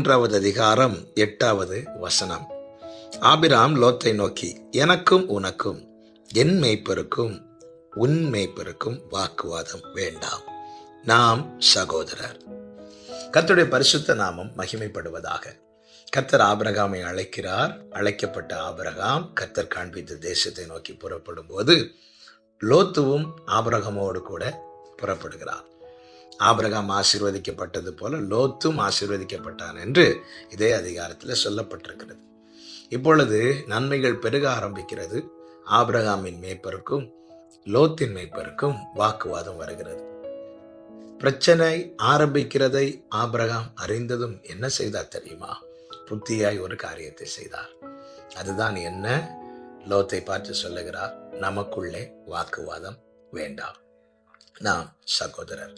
3வது அதிகாரம் 8வது வசனம். ஆபிராம் லோத்தை நோக்கி, எனக்கும் உனக்கும் என் மேய்ப்பருக்கும் உன் மேய்ப்பருக்கும் வாக்குவாதம் வேண்டாம், நாம் சகோதரர். கர்த்தருடைய பரிசுத்த நாமம் மகிமைப்படுவதாக. கர்த்தர் ஆபிரகாமை அழைக்கிறார். அழைக்கப்பட்ட ஆபிரகாம் கர்த்தர் காண்பித்த தேசத்தை நோக்கி புறப்படும் போது லோத்துவும் ஆபிரகாமோடு கூட புறப்படுகிறார். ஆபிரகாம் ஆசீர்வதிக்கப்பட்டது போல லோத்தும் ஆசீர்வதிக்கப்பட்டான் என்று இதே அதிகாரத்தில் சொல்லப்பட்டிருக்கிறது. இப்பொழுது நன்மைகள் பெருக ஆரம்பிக்கிறது. ஆபிரகாமின் மேய்ப்பருக்கும் லோத்தின் மேய்ப்பருக்கும் வாக்குவாதம் வருகிறது. பிரச்சனை ஆரம்பிக்கிறதை ஆபிரகாம் அறிந்ததும் என்ன செய்தார் தெரியுமா? புத்தியாய் ஒரு காரியத்தை செய்தார். அதுதான் என்ன? லோத்தை பார்த்து சொல்லுகிறார், நமக்குள்ளே வாக்குவாதம் வேண்டாம், நாம் சகோதரர்.